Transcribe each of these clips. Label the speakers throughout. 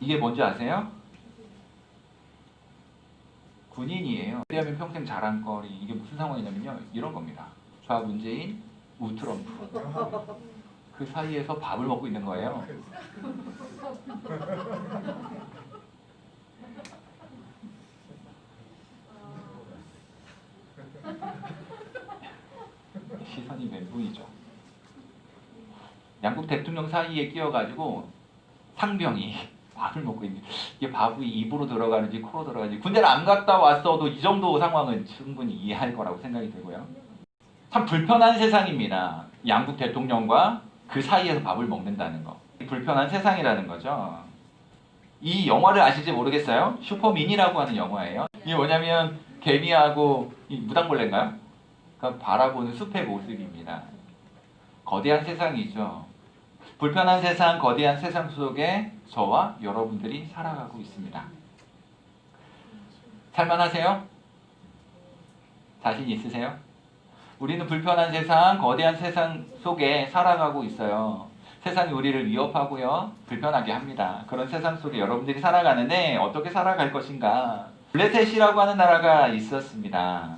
Speaker 1: 이게 뭔지 아세요? 군인이에요. 왜냐하면 평생 자랑거리. 이게 무슨 상황이냐면요. 이런 겁니다. 좌 문재인, 우 트럼프. 그 사이에서 밥을 먹고 있는 거예요. 시선이 멘붕이죠. 양국 대통령 사이에 끼어가지고 상병이 밥을 먹고 있는, 이게 밥이 입으로 들어가는지 코로 들어가는지, 군대를 안 갔다 왔어도 이 정도 상황은 충분히 이해할 거라고 생각이 들고요. 참 불편한 세상입니다. 양국 대통령과 그 사이에서 밥을 먹는다는 거. 불편한 세상이라는 거죠. 이 영화를 아실지 모르겠어요. 슈퍼민이라고 하는 영화예요. 이게 뭐냐면 개미하고 이 무당벌레인가요? 그러니까 바라보는 숲의 모습입니다. 거대한 세상이죠. 불편한 세상, 거대한 세상 속에 저와 여러분들이 살아가고 있습니다. 살만하세요? 자신 있으세요? 우리는 불편한 세상, 거대한 세상 속에 살아가고 있어요. 세상이 우리를 위협하고요, 불편하게 합니다. 그런 세상 속에 여러분들이 살아가는데 어떻게 살아갈 것인가? 블레셋이라고 하는 나라가 있었습니다.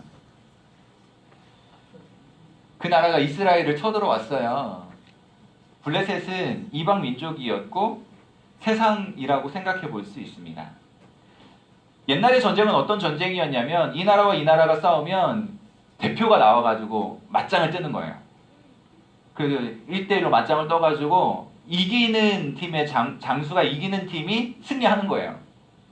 Speaker 1: 그 나라가 이스라엘을 쳐들어왔어요. 블레셋은 이방 민족이었고 세상이라고 생각해 볼 수 있습니다. 옛날의 전쟁은 어떤 전쟁이었냐면 이 나라와 이 나라가 싸우면 대표가 나와가지고 맞짱을 뜨는 거예요. 그 1대1로 맞짱을 떠가지고 이기는 팀의 장수가 이기는 팀이 승리하는 거예요.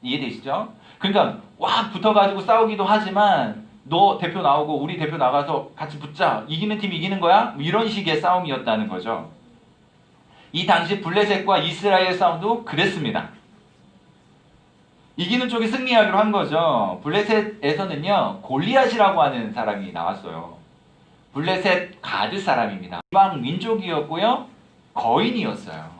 Speaker 1: 이해되시죠? 그러니까 와 붙어가지고 싸우기도 하지만 너 대표 나오고 우리 대표 나가서 같이 붙자. 이기는 팀이 이기는 거야? 이런 식의 싸움이었다는 거죠. 이 당시 블레셋과 이스라엘 싸움도 그랬습니다. 이기는 쪽이 승리하기로 한 거죠. 블레셋에서는요, 골리앗이라고 하는 사람이 나왔어요. 블레셋 가드 사람입니다. 이방 민족이었고요, 거인이었어요.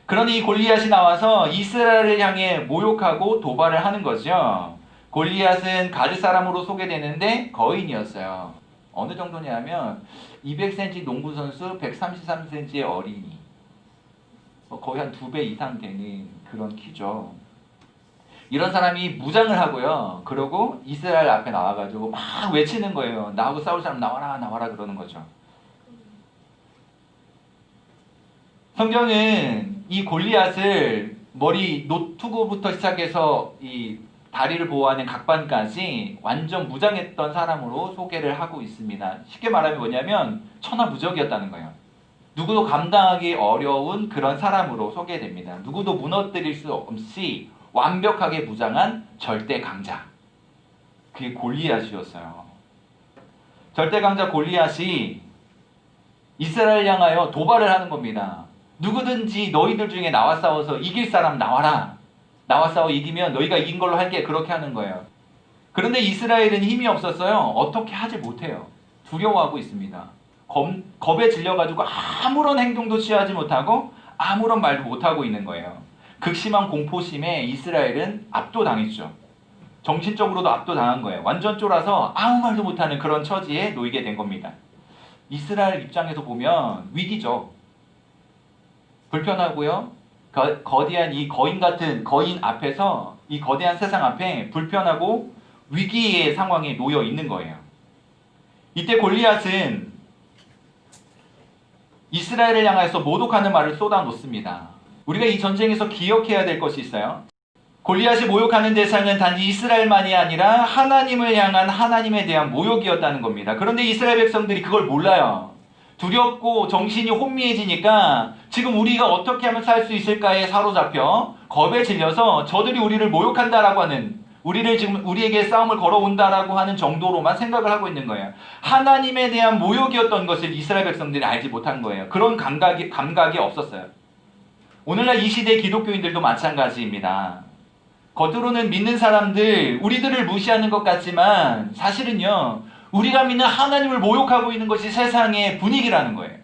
Speaker 1: 그러니 이 골리앗이 나와서 이스라엘을 향해 모욕하고 도발을 하는 거죠. 골리앗은 가드 사람으로 소개되는데 거인이었어요. 어느 정도냐면 200cm 농구선수, 133cm의 어린이. 거의 한 2배 이상 되는 그런 키죠. 이런 사람이 무장을 하고요. 그러고 이스라엘 앞에 나와가지고 막 외치는 거예요. 나하고 싸울 사람 나와라, 나와라 그러는 거죠. 성경은 이 골리앗을 머리 노투구부터 시작해서 이 다리를 보호하는 각반까지 완전 무장했던 사람으로 소개를 하고 있습니다. 쉽게 말하면 뭐냐면 천하무적이었다는 거예요. 누구도 감당하기 어려운 그런 사람으로 소개됩니다. 누구도 무너뜨릴 수 없이 완벽하게 무장한 절대 강자. 그게 골리앗이었어요. 절대 강자 골리앗이 이스라엘 향하여 도발을 하는 겁니다. 누구든지 너희들 중에 나와 싸워서 이길 사람 나와라. 나와 싸워 이기면 너희가 이긴 걸로 할게. 그렇게 하는 거예요. 그런데 이스라엘은 힘이 없었어요. 어떻게 하지 못해요. 두려워하고 있습니다. 겁에 질려가지고 아무런 행동도 취하지 못하고 아무런 말도 못하고 있는 거예요. 극심한 공포심에 이스라엘은 압도당했죠. 정신적으로도 압도당한 거예요. 완전 쫄아서 아무 말도 못하는 그런 처지에 놓이게 된 겁니다. 이스라엘 입장에서 보면 위기죠. 불편하고요. 거대한 이 거인 같은 거인 앞에서 이 거대한 세상 앞에 불편하고 위기의 상황에 놓여 있는 거예요. 이때 골리앗은 이스라엘을 향해서 모독하는 말을 쏟아놓습니다. 우리가 이 전쟁에서 기억해야 될 것이 있어요. 골리앗이 모욕하는 대상은 단지 이스라엘만이 아니라 하나님을 향한 하나님에 대한 모욕이었다는 겁니다. 그런데 이스라엘 백성들이 그걸 몰라요. 두렵고 정신이 혼미해지니까 지금 우리가 어떻게 하면 살 수 있을까에 사로잡혀 겁에 질려서 저들이 우리를 모욕한다라고 하는, 우리를 지금 우리에게 싸움을 걸어온다라고 하는 정도로만 생각을 하고 있는 거예요. 하나님에 대한 모욕이었던 것을 이스라엘 백성들이 알지 못한 거예요. 그런 감각이 없었어요. 오늘날 이 시대 기독교인들도 마찬가지입니다. 겉으로는 믿는 사람들, 우리들을 무시하는 것 같지만 사실은요, 우리가 믿는 하나님을 모욕하고 있는 것이 세상의 분위기라는 거예요.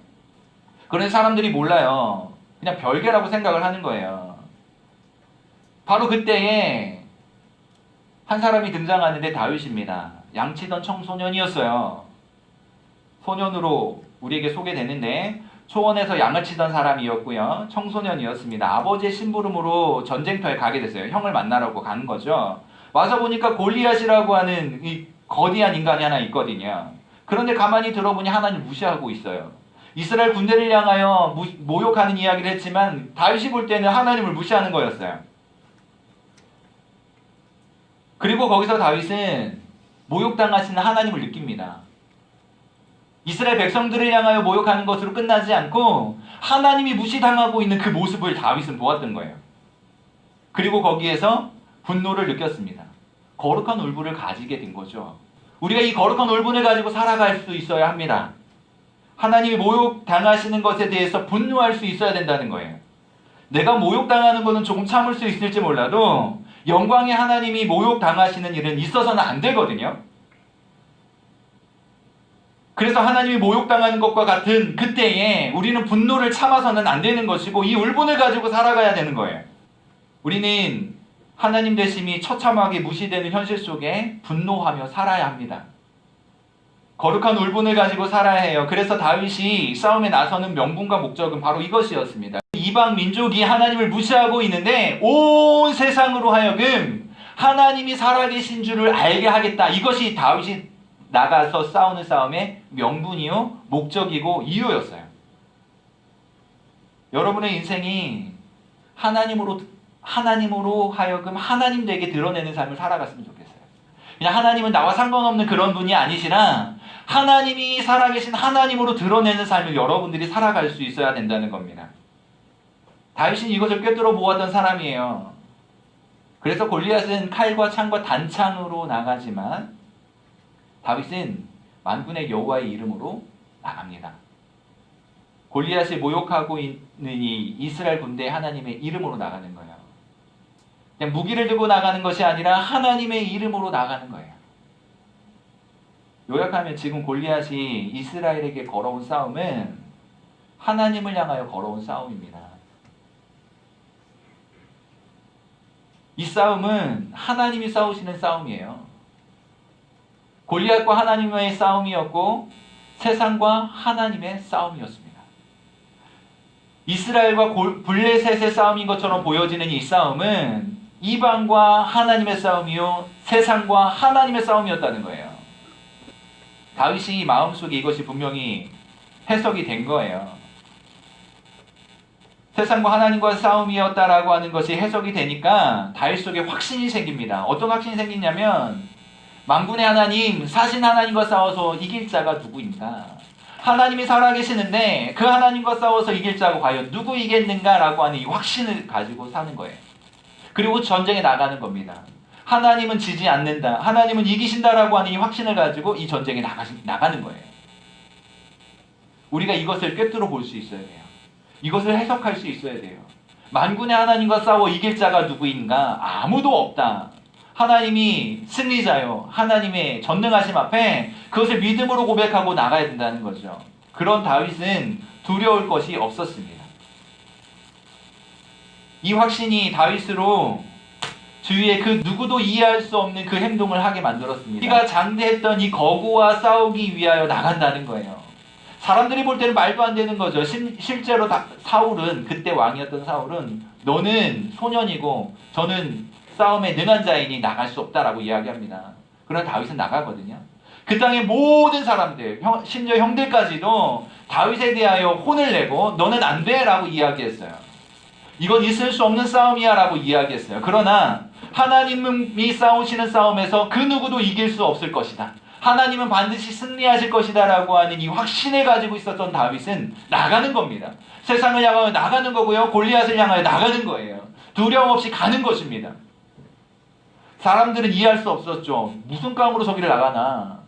Speaker 1: 그런 사람들이 몰라요. 그냥 별개라고 생각을 하는 거예요. 바로 그때에 한 사람이 등장하는데 다윗입니다. 양치던 청소년이었어요. 소년으로 우리에게 소개되는데 초원에서 양을 치던 사람이었고요. 청소년이었습니다. 아버지의 심부름으로 전쟁터에 가게 됐어요. 형을 만나라고 간 거죠. 와서 보니까 골리앗이라고 하는 이 거대한 인간이 하나 있거든요. 그런데 가만히 들어보니 하나님 무시하고 있어요. 이스라엘 군대를 향하여 모욕하는 이야기를 했지만 다윗이 볼 때는 하나님을 무시하는 거였어요. 그리고 거기서 다윗은 모욕당하시는 하나님을 느낍니다. 이스라엘 백성들을 향하여 모욕하는 것으로 끝나지 않고 하나님이 무시당하고 있는 그 모습을 다윗은 보았던 거예요. 그리고 거기에서 분노를 느꼈습니다. 거룩한 울분을 가지게 된 거죠. 우리가 이 거룩한 울분을 가지고 살아갈 수 있어야 합니다. 하나님이 모욕당하시는 것에 대해서 분노할 수 있어야 된다는 거예요. 내가 모욕당하는 것은 조금 참을 수 있을지 몰라도 영광의 하나님이 모욕당하시는 일은 있어서는 안 되거든요. 그래서 하나님이 모욕당하는 것과 같은 그때에 우리는 분노를 참아서는 안 되는 것이고 이 울분을 가지고 살아가야 되는 거예요. 우리는 하나님 되심이 처참하게 무시되는 현실 속에 분노하며 살아야 합니다. 거룩한 울분을 가지고 살아야 해요. 그래서 다윗이 싸움에 나서는 명분과 목적은 바로 이것이었습니다. 이방 민족이 하나님을 무시하고 있는데 온 세상으로 하여금 하나님이 살아계신 줄을 알게 하겠다. 이것이 다윗이 나가서 싸우는 싸움의 명분이요, 목적이고 이유였어요. 여러분의 인생이 하나님으로 하여금 하나님 되게 드러내는 삶을 살아갔으면 좋겠어요. 그냥 하나님은 나와 상관없는 그런 분이 아니시라 하나님이 살아계신 하나님으로 드러내는 삶을 여러분들이 살아갈 수 있어야 된다는 겁니다. 다윗은 이것을 꿰뚫어 보았던 사람이에요. 그래서 골리앗은 칼과 창과 단창으로 나가지만 다윗은 만군의 여호와의 이름으로 나갑니다. 골리앗이 모욕하고 있는 이 이스라엘 군대의 하나님의 이름으로 나가는 거예요. 그냥 무기를 들고 나가는 것이 아니라 하나님의 이름으로 나가는 거예요. 요약하면 지금 골리앗이 이스라엘에게 걸어온 싸움은 하나님을 향하여 걸어온 싸움입니다. 이 싸움은 하나님이 싸우시는 싸움이에요. 골리앗과 하나님의 싸움이었고 세상과 하나님의 싸움이었습니다. 이스라엘과 블레셋의 싸움인 것처럼 보여지는 이 싸움은 이방과 하나님의 싸움이요 세상과 하나님의 싸움이었다는 거예요. 다윗이 마음속에 이것이 분명히 해석이 된 거예요. 세상과 하나님과 싸움이었다라고 하는 것이 해석이 되니까 다윗 속에 확신이 생깁니다. 어떤 확신이 생기냐면 만군의 하나님, 사신 하나님과 싸워서 이길 자가 누구인가? 하나님이 살아계시는데 그 하나님과 싸워서 이길 자가 과연 누구 이겠는가라고 하는 이 확신을 가지고 사는 거예요. 그리고 전쟁에 나가는 겁니다. 하나님은 지지 않는다. 하나님은 이기신다라고 하는 이 확신을 가지고 이 전쟁에 나가는 거예요. 우리가 이것을 꿰뚫어 볼 수 있어야 돼요. 이것을 해석할 수 있어야 돼요. 만군의 하나님과 싸워 이길 자가 누구인가? 아무도 없다. 하나님이 승리자요. 하나님의 전능하심 앞에 그것을 믿음으로 고백하고 나가야 된다는 거죠. 그런 다윗은 두려울 것이 없었습니다. 이 확신이 다윗으로 주위에 그 누구도 이해할 수 없는 그 행동을 하게 만들었습니다. 그가 장대했던 이 거구와 싸우기 위하여 나간다는 거예요. 사람들이 볼 때는 말도 안 되는 거죠. 실제로 사울은, 그때 왕이었던 사울은 너는 소년이고 저는 싸움에 능한 자이니 나갈 수 없다라고 이야기합니다. 그러나 다윗은 나가거든요. 그 땅의 모든 사람들, 심지어 형들까지도 다윗에 대하여 혼을 내고 너는 안 돼 라고 이야기했어요. 이건 있을 수 없는 싸움이야 라고 이야기했어요. 그러나 하나님이 싸우시는 싸움에서 그 누구도 이길 수 없을 것이다. 하나님은 반드시 승리하실 것이다 라고 하는 이 확신을 가지고 있었던 다윗은 나가는 겁니다. 세상을 향하여 나가는 거고요. 골리앗을 향하여 나가는 거예요. 두려움 없이 가는 것입니다. 사람들은 이해할 수 없었죠. 무슨 깡으로 저기를 나가나,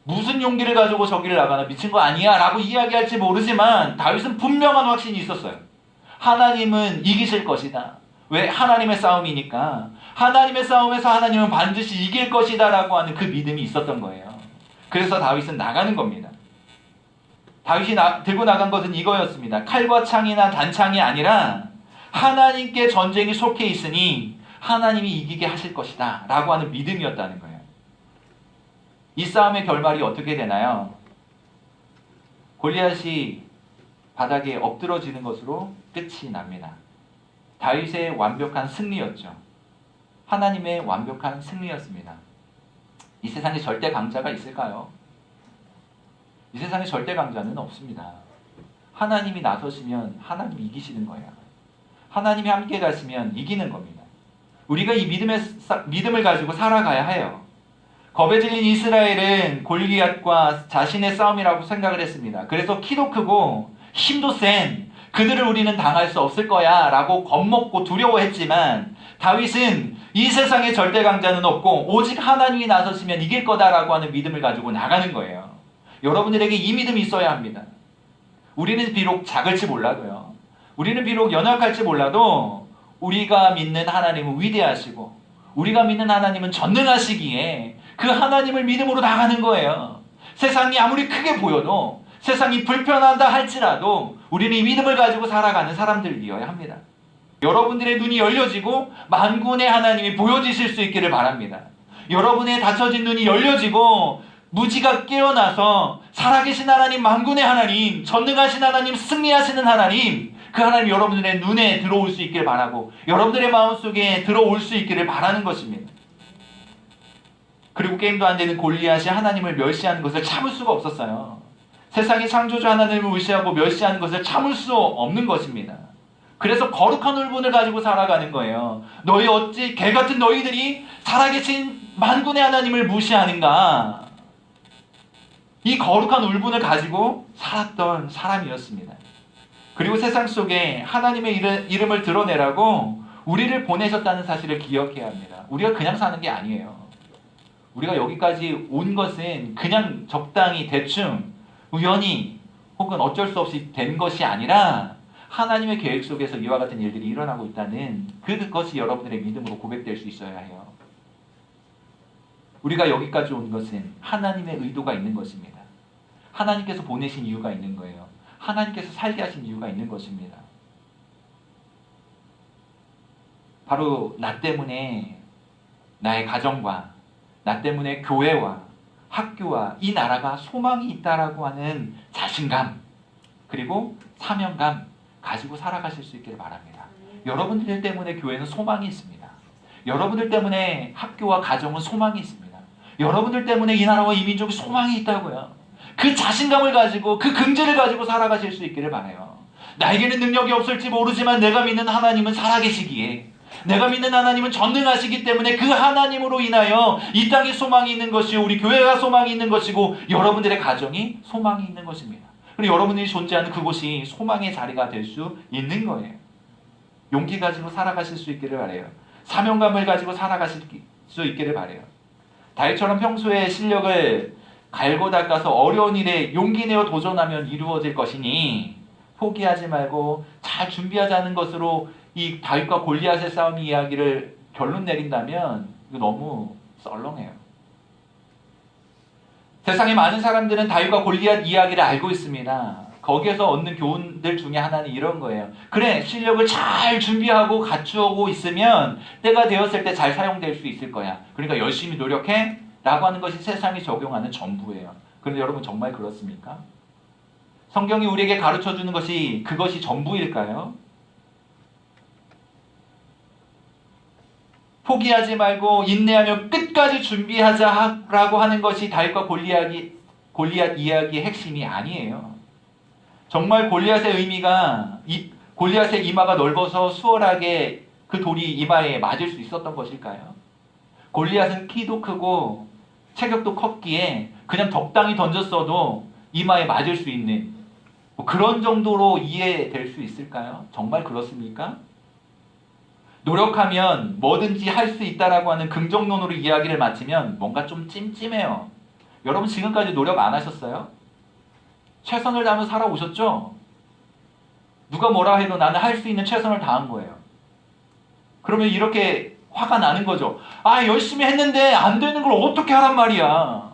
Speaker 1: 무슨 용기를 가지고 저기를 나가나, 미친 거 아니야 라고 이야기할지 모르지만 다윗은 분명한 확신이 있었어요. 하나님은 이기실 것이다. 왜? 하나님의 싸움이니까. 하나님의 싸움에서 하나님은 반드시 이길 것이다 라고 하는 그 믿음이 있었던 거예요. 그래서 다윗은 나가는 겁니다. 다윗이 들고 나간 것은 이거였습니다. 칼과 창이나 단창이 아니라 하나님께 전쟁이 속해 있으니 하나님이 이기게 하실 것이다 라고 하는 믿음이었다는 거예요. 이 싸움의 결말이 어떻게 되나요? 골리앗이 바닥에 엎드러지는 것으로 끝이 납니다. 다윗의 완벽한 승리였죠. 하나님의 완벽한 승리였습니다. 이 세상에 절대 강자가 있을까요? 이 세상에 절대 강자는 없습니다. 하나님이 나서시면 하나님이 이기시는 거예요. 하나님이 함께 가시면 이기는 겁니다. 우리가 이 믿음을 가지고 살아가야 해요. 겁에 질린 이스라엘은 골리앗과 자신의 싸움이라고 생각을 했습니다. 그래서 키도 크고 힘도 센 그들을 우리는 당할 수 없을 거야 라고 겁먹고 두려워했지만, 다윗은 이 세상에 절대 강자는 없고 오직 하나님이 나서시면 이길 거다라고 하는 믿음을 가지고 나가는 거예요. 여러분들에게 이 믿음이 있어야 합니다. 우리는 비록 작을지 몰라도요, 우리는 비록 연약할지 몰라도 우리가 믿는 하나님은 위대하시고 우리가 믿는 하나님은 전능하시기에 그 하나님을 믿음으로 나가는 거예요. 세상이 아무리 크게 보여도, 세상이 불편하다 할지라도 우리는 이 믿음을 가지고 살아가는 사람들이어야 합니다. 여러분들의 눈이 열려지고 만군의 하나님이 보여지실 수 있기를 바랍니다. 여러분의 닫혀진 눈이 열려지고 무지가 깨어나서 살아계신 하나님, 만군의 하나님, 전능하신 하나님, 승리하시는 하나님, 그 하나님 여러분들의 눈에 들어올 수 있기를 바라고 여러분들의 마음속에 들어올 수 있기를 바라는 것입니다. 그리고 게임도 안 되는 골리앗이 하나님을 멸시하는 것을 참을 수가 없었어요. 세상이 창조주 하나님을 무시하고 멸시하는 것을 참을 수 없는 것입니다. 그래서 거룩한 울분을 가지고 살아가는 거예요. 너희 어찌 개같은 너희들이 살아계신 만군의 하나님을 무시하는가? 이 거룩한 울분을 가지고 살았던 사람이었습니다. 그리고 세상 속에 하나님의 이름을 드러내라고 우리를 보내셨다는 사실을 기억해야 합니다. 우리가 그냥 사는 게 아니에요. 우리가 여기까지 온 것은 그냥 적당히 대충 우연히 혹은 어쩔 수 없이 된 것이 아니라 하나님의 계획 속에서 이와 같은 일들이 일어나고 있다는 그것이 여러분들의 믿음으로 고백될 수 있어야 해요. 우리가 여기까지 온 것은 하나님의 의도가 있는 것입니다. 하나님께서 보내신 이유가 있는 거예요. 하나님께서 살게 하신 이유가 있는 것입니다. 바로 나 때문에 나의 가정과 나 때문에 교회와 학교와 이 나라가 소망이 있다라고 하는 자신감, 그리고 사명감 가지고 살아가실 수 있기를 바랍니다. 여러분들 때문에 교회는 소망이 있습니다. 여러분들 때문에 학교와 가정은 소망이 있습니다. 여러분들 때문에 이 나라와 이 민족이 소망이 있다고요. 그 자신감을 가지고 그 긍지를 가지고 살아가실 수 있기를 바라요. 나에게는 능력이 없을지 모르지만 내가 믿는 하나님은 살아계시기에, 내가 믿는 하나님은 전능하시기 때문에 그 하나님으로 인하여 이 땅에 소망이 있는 것이요, 우리 교회가 소망이 있는 것이고 여러분들의 가정이 소망이 있는 것입니다. 그리고 여러분들이 존재하는 그곳이 소망의 자리가 될 수 있는 거예요. 용기 가지고 살아가실 수 있기를 바라요. 사명감을 가지고 살아가실 수 있기를 바라요. 다윗처럼 평소에 실력을 갈고 닦아서 어려운 일에 용기 내어 도전하면 이루어질 것이니 포기하지 말고 잘 준비하자는 것으로 이 다윗과 골리앗의 싸움 이야기를 결론 내린다면 이거 너무 썰렁해요. 세상의 많은 사람들은 다윗과 골리앗 이야기를 알고 있습니다. 거기에서 얻는 교훈들 중에 하나는 이런 거예요. 그래, 실력을 잘 준비하고 갖추고 있으면 때가 되었을 때 잘 사용될 수 있을 거야. 그러니까 열심히 노력해 라고 하는 것이 세상이 적용하는 전부예요. 그런데 여러분 정말 그렇습니까? 성경이 우리에게 가르쳐주는 것이 그것이 전부일까요? 포기하지 말고 인내하며 끝까지 준비하자라고 하는 것이 다윗과 골리앗 이야기의 핵심이 아니에요. 정말 골리앗의 의미가 골리앗의 이마가 넓어서 수월하게 그 돌이 이마에 맞을 수 있었던 것일까요? 골리앗은 키도 크고 체격도 컸기에 그냥 적당히 던졌어도 이마에 맞을 수 있는 그런 정도로 이해될 수 있을까요? 정말 그렇습니까? 노력하면 뭐든지 할 수 있다라고 하는 긍정론으로 이야기를 마치면 뭔가 좀 찜찜해요. 여러분 지금까지 노력 안 하셨어요? 최선을 다하며 살아오셨죠? 누가 뭐라 해도 나는 할 수 있는 최선을 다한 거예요. 그러면 이렇게 화가 나는 거죠. 아, 열심히 했는데 안 되는 걸 어떻게 하란 말이야.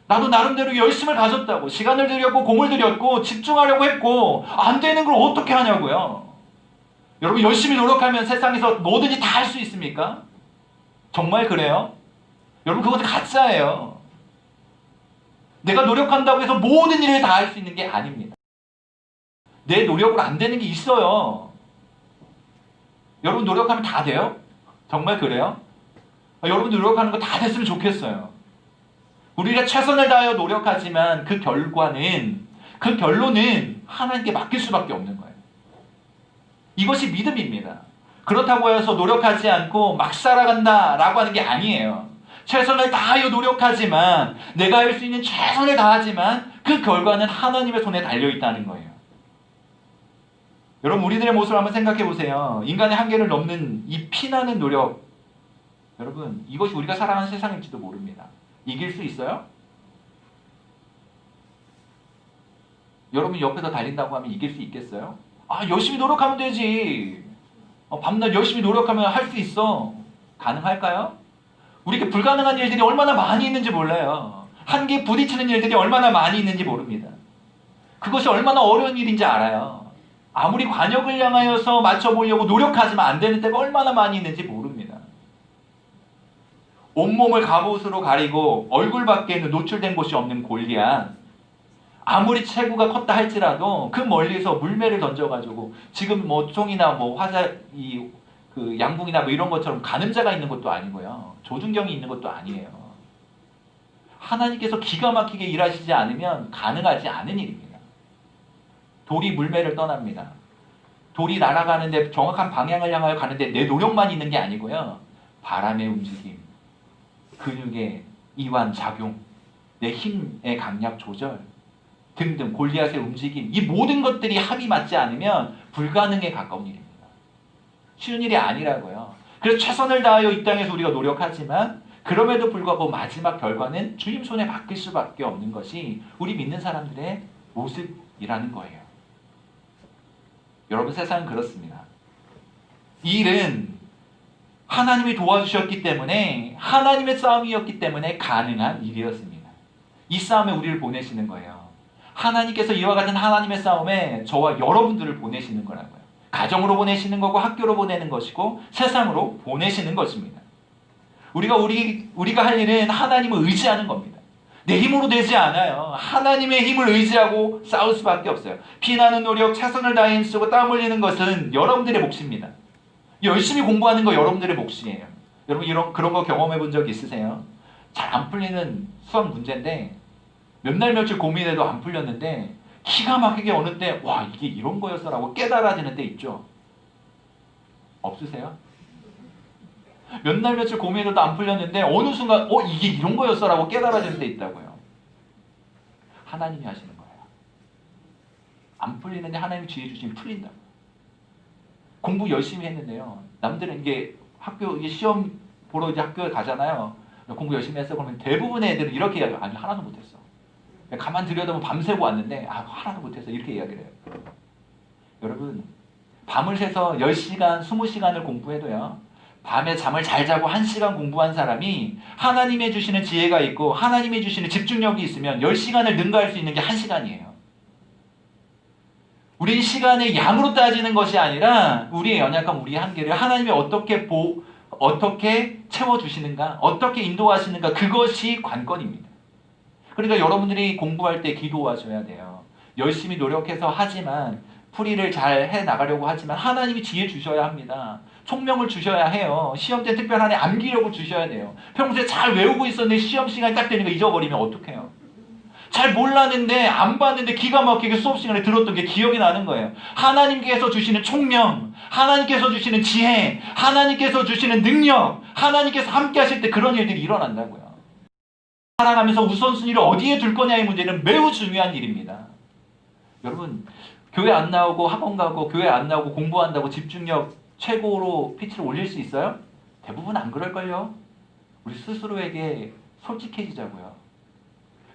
Speaker 1: 나도 나름대로 열심을 가졌다고, 시간을 들였고 공을 들였고 집중하려고 했고 안 되는 걸 어떻게 하냐고요. 여러분 열심히 노력하면 세상에서 뭐든지 다 할 수 있습니까? 정말 그래요? 여러분 그것은 가짜예요. 내가 노력한다고 해서 모든 일을 다 할 수 있는 게 아닙니다. 내 노력으로 안 되는 게 있어요. 여러분 노력하면 다 돼요? 정말 그래요? 여러분 노력하는 거 다 됐으면 좋겠어요. 우리가 최선을 다하여 노력하지만 그 결과는, 그 결론은 하나님께 맡길 수밖에 없는 거예요. 이것이 믿음입니다. 그렇다고 해서 노력하지 않고 막 살아간다 라고 하는 게 아니에요. 최선을 다하여 노력하지만, 내가 할 수 있는 최선을 다하지만 그 결과는 하나님의 손에 달려있다는 거예요. 여러분 우리들의 모습을 한번 생각해 보세요. 인간의 한계를 넘는 이 피나는 노력, 여러분 이것이 우리가 살아가는 세상일지도 모릅니다. 이길 수 있어요? 여러분 옆에서 달린다고 하면 이길 수 있겠어요? 열심히 노력하면 되지. 밤낮 열심히 노력하면 할 수 있어. 가능할까요? 우리에게 불가능한 일들이 얼마나 많이 있는지 몰라요. 한계에 부딪히는 일들이 얼마나 많이 있는지 모릅니다. 그것이 얼마나 어려운 일인지 알아요. 아무리 관역을 향하여서 맞춰보려고 노력하지만 안 되는 때가 얼마나 많이 있는지 모릅니다. 온몸을 갑옷으로 가리고 얼굴밖에는 노출된 곳이 없는 골리앗, 아무리 체구가 컸다 할지라도 그 멀리서 물매를 던져가지고, 지금 뭐 총이나 뭐 그 양궁이나 뭐 이런 것처럼 가늠자가 있는 것도 아니고요, 조준경이 있는 것도 아니에요. 하나님께서 기가 막히게 일하시지 않으면 가능하지 않은 일입니다. 돌이 물매를 떠납니다. 돌이 날아가는데, 정확한 방향을 향하여 가는데 내 노력만 있는 게 아니고요, 바람의 움직임, 근육의 이완 작용, 내 힘의 강약 조절 등등 골리앗의 움직임, 이 모든 것들이 합이 맞지 않으면 불가능에 가까운 일입니다. 쉬운 일이 아니라고요. 그래서 최선을 다하여 이 땅에서 우리가 노력하지만 그럼에도 불구하고 마지막 결과는 주님 손에 맡길 수밖에 없는 것이 우리 믿는 사람들의 모습이라는 거예요. 여러분 세상은 그렇습니다. 이 일은 하나님이 도와주셨기 때문에, 하나님의 싸움이었기 때문에 가능한 일이었습니다. 이 싸움에 우리를 보내시는 거예요. 하나님께서 이와 같은 하나님의 싸움에 저와 여러분들을 보내시는 거라고요. 가정으로 보내시는 거고, 학교로 보내는 것이고, 세상으로 보내시는 것입니다. 우리가 할 일은 하나님을 의지하는 겁니다. 내 힘으로 되지 않아요. 하나님의 힘을 의지하고 싸울 수밖에 없어요. 피나는 노력, 최선을 다해 쓰고 땀 흘리는 것은 여러분들의 몫입니다. 열심히 공부하는 거 여러분들의 몫이에요. 여러분 그런 거 경험해 본 적 있으세요? 잘 안 풀리는 수학 문제인데 몇 날 며칠 고민해도 안 풀렸는데 기가 막히게 어느 때 와 이게 이런 거였어 라고 깨달아지는 때 있죠? 없으세요? 몇 날 며칠 고민해도 안 풀렸는데 어느 순간 이게 이런 거였어 라고 깨달아지는 때 있다고요. 하나님이 하시는 거예요. 안 풀리는데 하나님이 지혜 주시면 풀린다고. 공부 열심히 했는데요, 남들은 이게 시험 보러 이제 학교에 가잖아요. 공부 열심히 했어. 그러면 대부분의 애들은 이렇게 이야기해요. 아니 하나도 못했어. 가만 들여다보면 밤새고 왔는데 하나도 못했어. 이렇게 이야기를 해요. 여러분 밤을 새서 10시간, 20시간을 공부해도요, 밤에 잠을 잘 자고 1시간 공부한 사람이 하나님이 주시는 지혜가 있고 하나님이 주시는 집중력이 있으면 10시간을 능가할 수 있는 게 1시간이에요. 우리 시간의 양으로 따지는 것이 아니라 우리의 연약함, 우리의 한계를 하나님이 어떻게 채워주시는가, 어떻게 인도하시는가, 그것이 관건입니다. 그러니까 여러분들이 공부할 때 기도하셔야 돼요. 열심히 노력해서 하지만, 풀이를 잘 해나가려고 하지만 하나님이 지혜 주셔야 합니다. 총명을 주셔야 해요. 시험 때 특별한 암기력을 주셔야 돼요. 평소에 잘 외우고 있었는데 시험 시간이 딱 되니까 잊어버리면 어떡해요? 잘 몰랐는데 안 봤는데 기가 막히게 수업 시간에 들었던 게 기억이 나는 거예요. 하나님께서 주시는 총명, 하나님께서 주시는 지혜, 하나님께서 주시는 능력, 하나님께서 함께 하실 때 그런 일들이 일어난다고요. 살아가면서 우선순위를 어디에 둘 거냐의 문제는 매우 중요한 일입니다. 여러분 교회 안 나오고 학원 가고 교회 안 나오고 공부한다고 집중력 최고로 피치를 올릴 수 있어요? 대부분 안 그럴걸요? 우리 스스로에게 솔직해지자고요.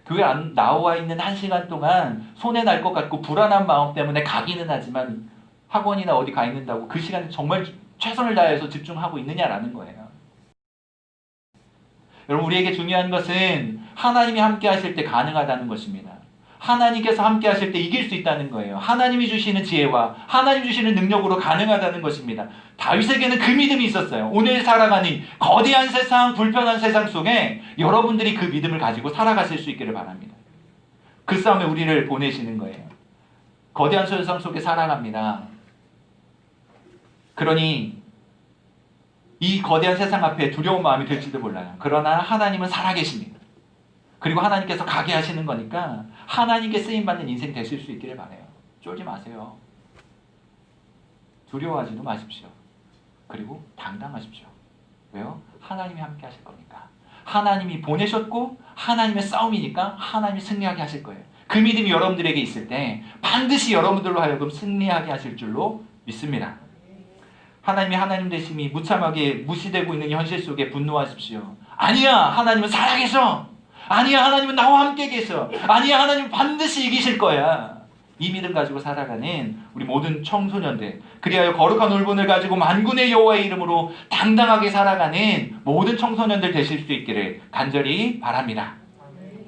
Speaker 1: 교회 안 나와 있는 1시간 동안 손해 날 것 같고 불안한 마음 때문에 가기는 하지만 학원이나 어디 가 있는다고 그 시간에 정말 최선을 다해서 집중하고 있느냐라는 거예요. 여러분 우리에게 중요한 것은 하나님이 함께 하실 때 가능하다는 것입니다. 하나님께서 함께 하실 때 이길 수 있다는 거예요. 하나님이 주시는 지혜와 하나님 주시는 능력으로 가능하다는 것입니다. 다윗에게는 그 믿음이 있었어요. 오늘 살아가는 거대한 세상, 불편한 세상 속에 여러분들이 그 믿음을 가지고 살아가실 수 있기를 바랍니다. 그 싸움에 우리를 보내시는 거예요. 거대한 세상 속에 살아갑니다. 그러니 이 거대한 세상 앞에 두려운 마음이 들지도 몰라요. 그러나 하나님은 살아계십니다. 그리고 하나님께서 가게 하시는 거니까 하나님께 쓰임받는 인생 되실 수 있기를 바라요. 쫄지 마세요. 두려워하지도 마십시오. 그리고 당당하십시오. 왜요? 하나님이 함께 하실 거니까. 하나님이 보내셨고 하나님의 싸움이니까 하나님이 승리하게 하실 거예요. 그 믿음이 여러분들에게 있을 때 반드시 여러분들로 하여금 승리하게 하실 줄로 믿습니다. 하나님이 하나님 되심이 무참하게 무시되고 있는 현실 속에 분노하십시오. 아니야, 하나님은 살아계셔. 아니야, 하나님은 나와 함께 계셔. 아니야, 하나님은 반드시 이기실 거야. 이 믿음 가지고 살아가는 우리 모든 청소년들, 그리하여 거룩한 울분을 가지고 만군의 여호와의 이름으로 당당하게 살아가는 모든 청소년들 되실 수 있기를 간절히 바랍니다.